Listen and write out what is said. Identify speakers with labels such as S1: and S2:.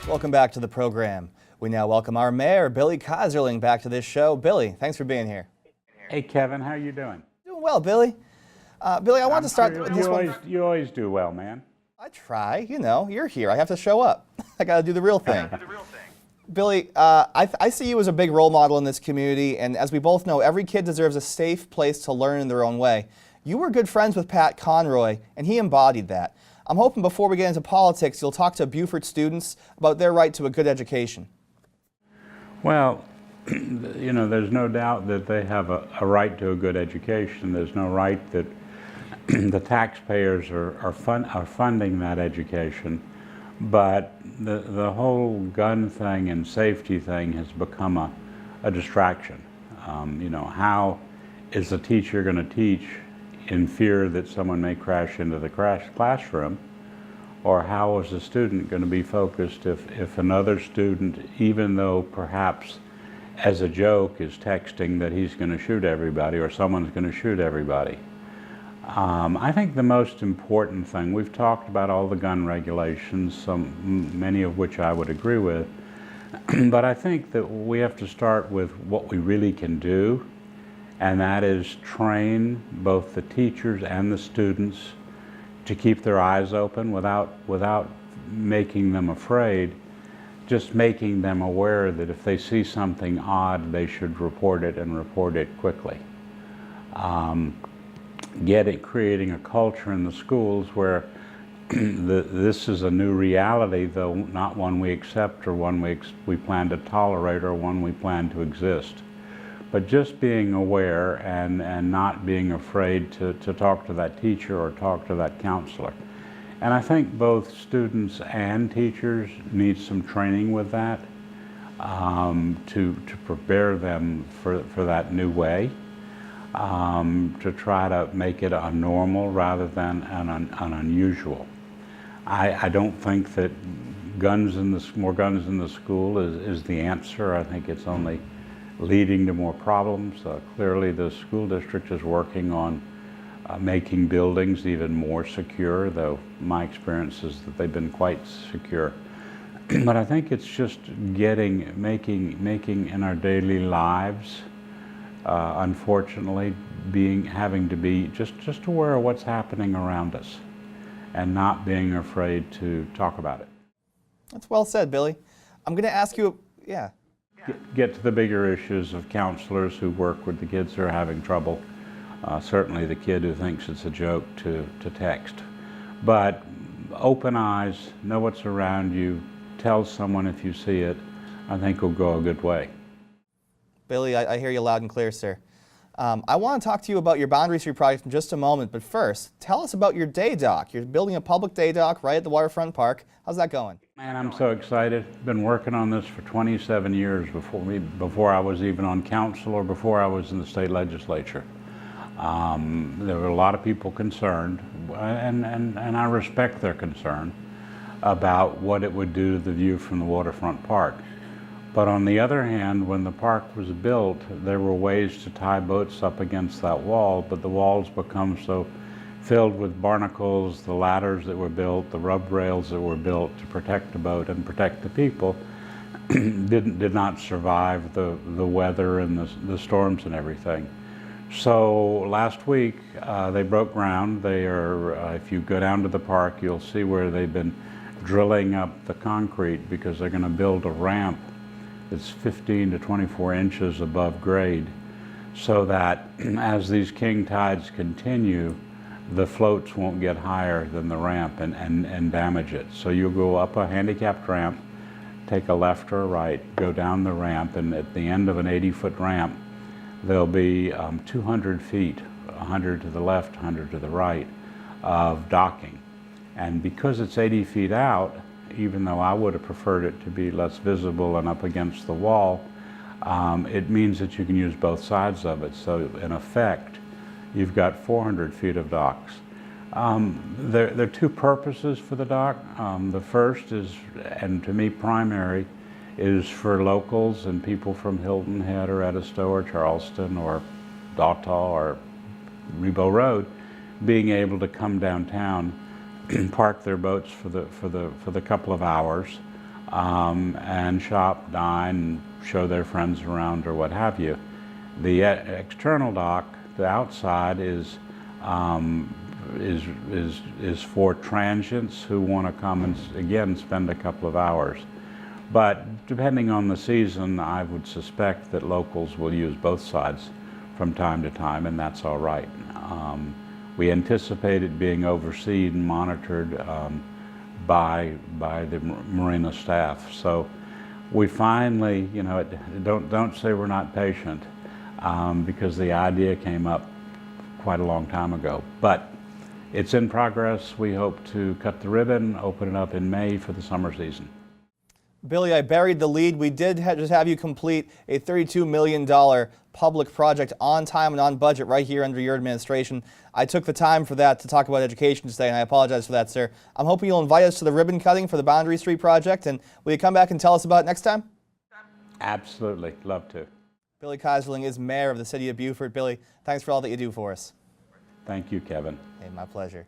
S1: Welcome back to the program. We now welcome our mayor, Billy Keyserling, back to this show. Billy, thanks for being here.
S2: Hey, Kevin, how you doing?
S1: Doing well, Billy. Billy, I want to start with this one.
S2: You always do well, man.
S1: I try. You know, you're here. I have to show up. I got to do the real thing. Billy, I see you as a big role model in this community, and as we both know, every kid deserves a safe place to learn in their own way. You were good friends with Pat Conroy, and he embodied that. I'm hoping before we get into politics, you'll talk to Beaufort students about their right to a good education.
S2: Well, you know, there's no doubt that they have a right to a good education. There's no right that the taxpayers are funding that education. But the whole gun thing and safety thing has become a distraction. You know, how is the teacher going to teach in fear that someone may crash into the classroom? Or how is the student going to be focused if another student, even though perhaps as a joke, is texting that he's going to shoot everybody or someone's going to shoot everybody? I think the most important thing, we've talked about all the gun regulations, many of which I would agree with, but I think that we have to start with what we really can do, and that is train both the teachers and the students to keep their eyes open without making them afraid, just making them aware that if they see something odd, they should report it and report it quickly. Creating a culture in the schools where this is a new reality, though not one we accept or one we plan to tolerate or one we plan to exist. But just being aware and not being afraid to talk to that teacher or talk to that counselor. And I think both students and teachers need some training with that to prepare them for that new way, to try to make it a normal rather than an unusual. I don't think that more guns in the school is the answer. I think it's only leading to more problems. Clearly the school district is working on making buildings even more secure, though my experience is that they've been quite secure. But I think it's just making in our daily lives, unfortunately, having to be just aware of what's happening around us and not being afraid to talk about it.
S1: That's well said, Billy. I'm going to ask you,
S2: Get to the bigger issues of counselors who work with the kids who are having trouble. Certainly the kid who thinks it's a joke to text. But open eyes, know what's around you, tell someone if you see it, I think will go a good way.
S1: Billy, I hear you loud and clear, sir. I want to talk to you about your Boundary Street project in just a moment, but first, tell us about your day dock. You're building a public day dock right at the waterfront park. How's that going?
S2: Man, I'm so excited. Been working on this for 27 years before I was even on council or before I was in the state legislature. There were a lot of people concerned, and I respect their concern about what it would do to the view from the waterfront park. But on the other hand, when the park was built, there were ways to tie boats up against that wall, but the walls become so filled with barnacles, the ladders that were built, the rub rails that were built to protect the boat and protect the people, did not survive the weather and the storms and everything. So last week they broke ground. They are, if you go down to the park, you'll see where they've been drilling up the concrete because they're going to build a ramp that's 15 to 24 inches above grade, so that as these king tides continue, the floats won't get higher than the ramp and damage it. So you'll go up a handicapped ramp, take a left or a right, go down the ramp, and at the end of an 80-foot ramp, there'll be 200 feet, 100 to the left, 100 to the right, of docking. And because it's 80 feet out, even though I would have preferred it to be less visible and up against the wall, it means that you can use both sides of it. So in effect, you've got 400 feet of docks. There are two purposes for the dock. The first is, and to me primary, is for locals and people from Hilton Head or Edisto or Charleston or Dautaw or Rebo Road being able to come downtown, park their boats for the couple of hours, and shop, dine, show their friends around or what have you. The external dock, the outside, is for transients who want to come and again spend a couple of hours. But depending on the season, I would suspect that locals will use both sides from time to time, and that's all right. We anticipate it being overseen and monitored by the marina staff. So we finally, you know, don't say we're not patient, because the idea came up quite a long time ago. But it's in progress. We hope to cut the ribbon, open it up in May for the summer season.
S1: Billy, I buried the lead. We did just have you complete a $32 million public project on time and on budget right here under your administration. I took the time for that to talk about education today, and I apologize for that, sir. I'm hoping you'll invite us to the ribbon cutting for the Boundary Street project, and will you come back and tell us about it next time?
S2: Absolutely, love to.
S1: Billy Keyserling is mayor of the city of Beaufort. Billy, thanks for all that you do for us.
S2: Thank you, Kevin.
S1: Hey, my pleasure.